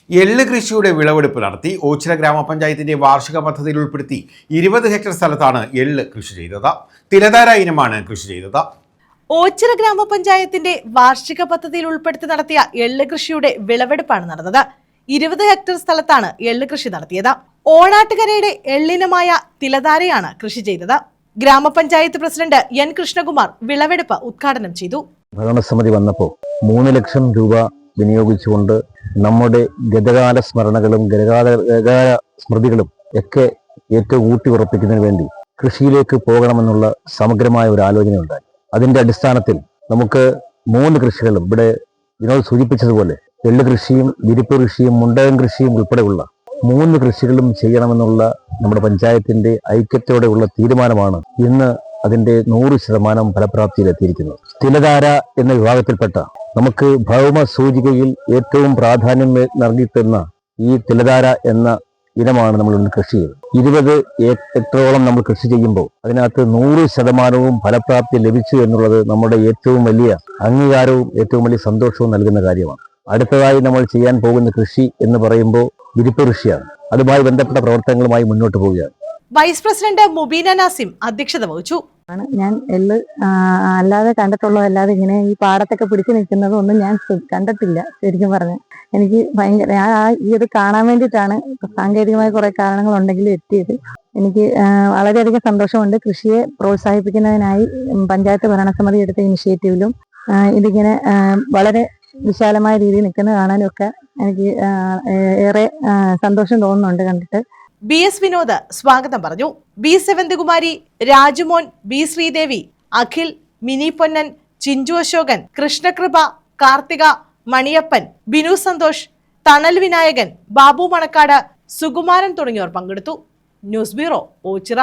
എള്ള് കൃഷിയുടെ വിളവെടുപ്പ് നടത്തി. ഓച്ചിറ ഗ്രാമപഞ്ചായത്തിന്റെ വാർഷിക പദ്ധതിയിൽ ഉൾപ്പെടുത്തി 20 ഹെക്ടർ സ്ഥലത്താണ് എള്ള് കൃഷി ചെയ്തത്. തിലധാര ഇനമാണ് കൃഷി ചെയ്തത്. ഓച്ചിറ ഗ്രാമപഞ്ചായത്തിന്റെ വാർഷിക പദ്ധതിയിൽ ഉൾപ്പെടുത്തി നടത്തിയ എള്ള് കൃഷിയുടെ വിളവെടുപ്പാണ് നടന്നത്. 20 ഹെക്ടർ സ്ഥലത്താണ് എള്ള് കൃഷി നടത്തിയത്. ഓണാട്ടുകരയുടെ എള്ളിനമായ തിലധാരയാണ് കൃഷി ചെയ്തത്. ഗ്രാമപഞ്ചായത്ത് പ്രസിഡന്റ് എൻ കൃഷ്ണകുമാർ വിളവെടുപ്പ് ഉദ്ഘാടനം ചെയ്തു. ഭരണസമിതി വന്നപ്പോൾ 3 ലക്ഷം രൂപ വിനിയോഗിച്ചുകൊണ്ട് നമ്മുടെ ഗതകാല സ്മരണകളും ഗതകാല സ്മൃതികളും ഒക്കെ ഏറ്റവും ഊട്ടി ഉറപ്പിക്കുന്നതിന് വേണ്ടി കൃഷിയിലേക്ക് പോകണമെന്നുള്ള സമഗ്രമായ ഒരു ആലോചനയുണ്ടായി. അതിന്റെ അടിസ്ഥാനത്തിൽ നമുക്ക് 3 കൃഷികളും ഇവിടെ വിനോദ് സൂചിപ്പിച്ചതുപോലെ എള്ള് കൃഷിയും വിരിപ്പ് കൃഷിയും മുണ്ടകം കൃഷിയും ഉൾപ്പെടെയുള്ള 3 കൃഷികളും ചെയ്യണമെന്നുള്ള നമ്മുടെ പഞ്ചായത്തിന്റെ ഐക്യത്തോടെയുള്ള തീരുമാനമാണ് ഇന്ന് അതിന്റെ 100% ഫലപ്രാപ്തിയിലെത്തിയിരിക്കുന്നത്. തിലധാര എന്ന വിഭാഗത്തിൽപ്പെട്ട നമുക്ക് ഭൗമ സൂചികയിൽ ഏറ്റവും പ്രാധാന്യം നൽകിയിട്ടുന്ന ഈ തിലധാര എന്ന ഇനമാണ് നമ്മൾ ഇന്ന് കൃഷി ചെയ്തത്. 20 ഹെക്ടറോളം നമ്മൾ കൃഷി ചെയ്യുമ്പോൾ അതിനകത്ത് 100% ഫലപ്രാപ്തി ലഭിച്ചു എന്നുള്ളത് നമ്മുടെ ഏറ്റവും വലിയ അംഗീകാരവും ഏറ്റവും വലിയ സന്തോഷവും നൽകുന്ന കാര്യമാണ്. അടുത്തതായി നമ്മൾ ചെയ്യാൻ പോകുന്ന കൃഷി എന്ന് പറയുമ്പോൾ വിരിപ്പ് കൃഷിയാണ്. അതുമായി ബന്ധപ്പെട്ട പ്രവർത്തനങ്ങളുമായി മുന്നോട്ട് പോവുകയാണ്. വൈസ് പ്രസിഡന്റ് മുബീന നാസിം അധ്യക്ഷത വഹിച്ചു. ഞാൻ എള്ള് അല്ലാതെ കണ്ടിട്ടുള്ളതല്ലാതെ ഇങ്ങനെ ഈ പാടത്തൊക്കെ പിടിച്ചു നിൽക്കുന്നതും ഒന്നും ഞാൻ കണ്ടിട്ടില്ല. ശരിക്കും പറഞ്ഞ എനിക്ക് ഭയങ്കര ഇത് കാണാൻ വേണ്ടിയിട്ടാണ് സാങ്കേതികമായ കുറെ കാരണങ്ങളുണ്ടെങ്കിലും എത്തിയത്. എനിക്ക് വളരെയധികം സന്തോഷമുണ്ട്. കൃഷിയെ പ്രോത്സാഹിപ്പിക്കുന്നതിനായി പഞ്ചായത്ത് ഭരണസമിതി എടുത്ത ഇനിഷ്യേറ്റീവിലും ഇതിങ്ങനെ വളരെ വിശാലമായ രീതിയിൽ നിൽക്കുന്നത് കാണാനും ഒക്കെ എനിക്ക് ഏറെ സന്തോഷം തോന്നുന്നുണ്ട് കണ്ടിട്ട്. BS വിനോദ് സ്വാഗതം പറഞ്ഞു. B സെവന്തികുമാരി, രാജുമോൻ, B ശ്രീദേവി, അഖിൽ, മിനി പൊന്നൻ, ചിഞ്ചു അശോകൻ, കൃഷ്ണകൃപ, കാർത്തിക, മണിയപ്പൻ, ബിനു സന്തോഷ്, തണൽ വിനായകൻ, ബാബു മണക്കാട്, സുകുമാരൻ തുടങ്ങിയവർ പങ്കെടുത്തു. News bureau, Ochira.